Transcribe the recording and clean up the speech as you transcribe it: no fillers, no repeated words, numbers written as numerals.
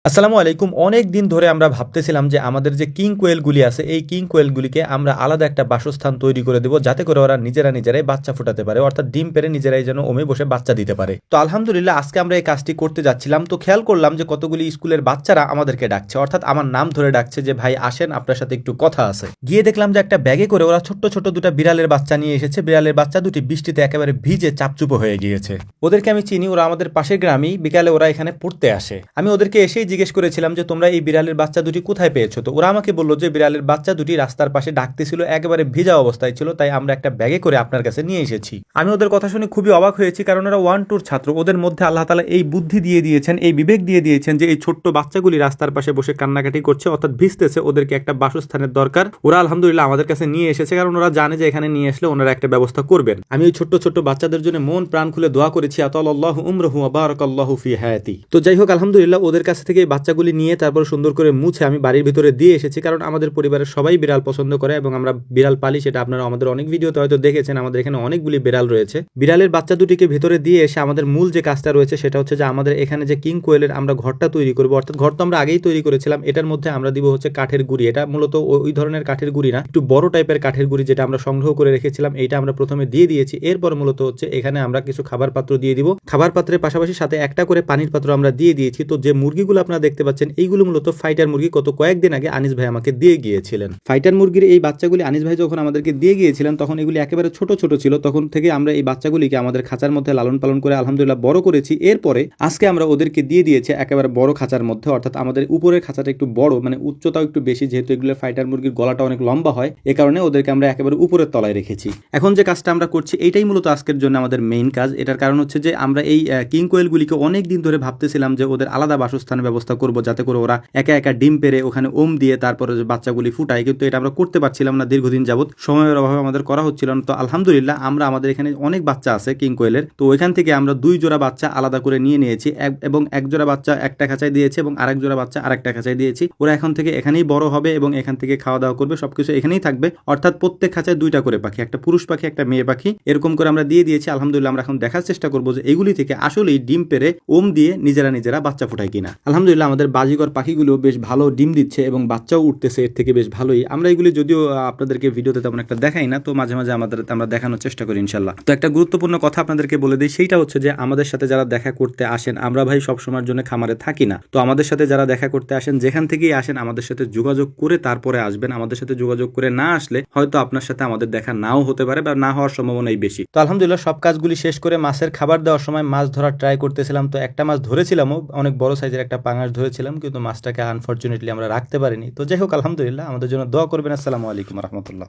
আসসালামু আলাইকুম। অনেক দিন ধরে আমরা ভাবতেছিলাম যে আমাদের যে কিং কোয়েলগুলি আছে এই কিং কোয়েলগুলিকে আমরা আলাদা একটা বাসস্থান তৈরি করে দেব, যাতে করে ওরা নিজেরাই বাচ্চা ফোটাতে পারে, অর্থাৎ ডিম পেড়ে নিজেরাই যেন ওমে বসে বাচ্চা দিতে পারে। তো আলহামদুলিল্লাহ আজকে আমরা এই কাজটি করতে যাচ্ছিলাম, তো খেয়াল করলাম যে কতগুলি স্কুলের বাচ্চারা আমাদেরকে ডাকছে, অর্থাৎ আমার নাম ধরে ডাকছে যে ভাই আসেন, আপনার সাথে একটু কথা আছে। গিয়ে দেখলাম যে একটা ব্যাগে করে ওরা ছোট্ট ছোট দুটা বিড়ালের বাচ্চা নিয়ে এসেছে। বিড়ালের বাচ্চা দুটি বৃষ্টিতে একেবারে ভিজে চাপচুপো হয়ে গিয়েছে। ওদেরকে আমি চিনি, ওরা আমাদের পাশের গ্রামেই, বিকালে ওরা এখানে পড়তে আসে। আমি ওদেরকে এসেই জিজ্ঞেস করেছিলাম যে তোমরা এই বিড়ালের বাচ্চা দুটি কোথায় পেয়েছো? তো ওরা আমাকে বললো যে বিড়ালের বাচ্চা দুটি রাস্তার পাশে ডাকতেছিল, একেবারে ভিজা অবস্থায় ছিল, তাই আমরা একটা ব্যাগে করে আপনার কাছে নিয়ে এসেছি। আমি ওদের কথা শুনে খুবই অবাক হয়েছি, কারণ ওরা 1-2 ছাত্র। ওদের মধ্যে আল্লাহ তাআলা এই বুদ্ধি দিয়ে দিয়েছেন, এই বিবেক দিয়ে দিয়েছেন যে এই ছোট্ট বাচ্চাগুলি রাস্তার পাশে বসে কান্নাকাটি করছে, অর্থাৎ ভিজতেছে, ওদেরকে একটা বাসস্থানের দরকার। ওরা আলহামদুলিল্লাহ আমাদের কাছে নিয়ে এসেছে, কারণ ওরা জানে যে এখানে নিয়ে আসলে ওনারা একটা ব্যবস্থা করবেন। আমি ওই ছোট্ট ছোট্ট বাচ্চাদের জন্য মন প্রাণ খুলে দোয়া করেছি, আতাল্লাহু উমরহু ওয়া বারাকাল্লাহু ফি হায়াতি। তো যাই হোক, আলহামদুলিল্লাহ ওদের কাছ থেকে এই বাচ্চাগুলি নিয়ে তারপর সুন্দর করে মুছে আমি বাড়ির ভিতরে দিয়ে এসেছি, কারণ আমাদের পরিবারের সবাই বিড়াল পছন্দ করে এবং আমরা বিড়াল পালি। সেটা আপনারা আমাদের অনেক ভিডিওতে হয়তো দেখেছেন, আমাদের এখানে অনেকগুলি বিড়াল রয়েছে। বিড়ালের বাচ্চা দুটিকে ভেতরে দিয়ে এসে আমাদের মূল যে কাজটা রয়েছে সেটা হচ্ছে যে আমাদের এখানে যে কিং কোয়েলের আমরা ঘরটা তৈরি করবো, অর্থাৎ ঘর তো আমরা আগেই তৈরি করেছিলাম, এটার মধ্যে আমরা দিব হচ্ছে কাঠের গুঁড়ি। এটা মূলত ওই ধরনের কাঠের গুঁড়ি না, একটু বড় টাইপের কাঠের গুঁড়ি, যেটা আমরা সংগ্রহ করে রেখেছিলাম। এইটা আমরা প্রথমে দিয়ে দিয়েছি। এরপর মূলত হচ্ছে এখানে আমরা কিছু খাবার পাত্র দিয়ে দিব। খাবার পাত্রের পাশাপাশি সাথে একটা করে পানির পাত্র আমরা দিয়ে দিয়েছি। তো যে মুরগিগুলো আপনারা দেখতে পাচ্ছেন এইগুলো মূলত ফাইটার মুরগি। গত কয়েকদিন আগে আনিস ভাই আমাকে দিয়ে গিয়েছিলেন ফাইটার মুরগির এই বাচ্চাগুলি। আনিস ভাই যখন আমাদেরকে দিয়ে গিয়েছিলেন তখন এগুলি একেবারে ছোট ছোট ছিল। তখন থেকে আমরা এই বাচ্চাগুলিকে আমাদের খাঁচার মধ্যে লালন পালন করে আলহামদুলিল্লাহ বড় করেছি। এরপরে আজকে আমরা ওদেরকে দিয়ে দিয়েছি একেবারে বড় খাঁচার মধ্যে, অর্থাৎ আমাদের উপরের খাঁচাটা একটু বড়, মানে উচ্চতাও একটু বেশি, যেহেতু এগুলো ফাইটার মুরগির গলাটা অনেক লম্বা হয়, এ কারণে ওদেরকে আমরা একেবারে উপরের তলায় রেখেছি। এখন যে কাজটা আমরা করছি এইটাই মূলত আজকের জন্য আমাদের মেইন কাজ। এটার কারণ হচ্ছে যে আমরা এই কিং কোয়েলগুলিকে অনেক দিন ধরে ভাবতেছিলাম যে ওদের আলাদা বাসস্থানের ব্যবস্থা করব, যাতে করে ওরা একা একা ডিম পেরে ওখানে ওম দিয়ে তারপরে যে বাচ্চাগুলি ফুটায়, কিন্তু এটা আমরা করতে পারছিলাম না দীর্ঘদিন যাবত, সময়ের অভাবে আমাদের করা হচ্ছিল না। তো আলহামদুলিল্লাহ আমরা আমাদের এখানে অনেক বাচ্চা আছে কিং কোয়েলের, তো ওইখান থেকে আমরা 2 জোড়া বাচ্চা আলাদা করে নিয়ে নিয়েছি, এবং 1 জোড়া বাচ্চা একটা খাঁচায় দিয়েছি এবং আরেক জোড়া বাচ্চা আরেকটা খাঁচায় দিয়েছি। ওরা এখন থেকে এখানেই বড় হবে এবং এখান থেকে খাওয়া দাওয়া করবে, সবকিছু এখানেই থাকবে। অর্থাৎ প্রত্যেক খাঁচায় 2টা করে পাখি, একটা পুরুষ পাখি একটা মেয়ে পাখি, এরকম করে আমরা দিয়ে দিয়েছি। আলহামদুলিল্লাহ আমরা এখন দেখার চেষ্টা করবো যে এগুলি থেকে আসলেই ডিম পেরে ওম দিয়ে নিজেরা বাচ্চা ফোটায় কিনা। আলহামদুলিল্লাহ আমাদের বাজিগর পাখিগুলো বেশ ভালো ডিম দিচ্ছে এবং বাচ্চাও উঠতেছে এর থেকে বেশ ভালোই। আমরা এগুলি যদিও আপনাদেরকে ভিডিওতে তেমন একটা দেখাই না, তো মাঝে মাঝে আমরা দেখানোর চেষ্টা করি ইনশাল্লাহ। তো একটা গুরুত্বপূর্ণ কথা আপনাদেরকে বলে দিই, সেইটা হচ্ছে যে আমাদের সাথে যারা দেখা করতে আসেন, আমরা ভাই সব সময়ের জন্য খামারে থাকি না। তো আমাদের সাথে যারা দেখা করতে আসেন, যেখান থেকেই আসেন আমাদের সাথে যোগাযোগ করে তারপরে আসবেন। আমাদের সাথে যোগাযোগ করে না আসলে হয়তো আপনার সাথে আমাদের দেখা নাও হতে পারে বা না হওয়ার সম্ভাবনাই বেশি। তো আলহামদুলিল্লাহ সব কাজগুলি শেষ করে মাছের খাবার দেওয়ার সময় মাছ ধরার ট্রাই করতেছিলাম। তো একটা মাছ ধরেছিলামও, অনেক বড় সাইজের একটা পাঙাশ ধরেছিলাম, কিন্তু মাছটাকে আনফরচুনেটলি আমরা রাখতে পারিনি। তো যাই হোক, আলহামদুলিল্লাহ আমাদের জন্য দোয়া করবেন। আসসালামু আলাইকুম রহমতুল্লাহ।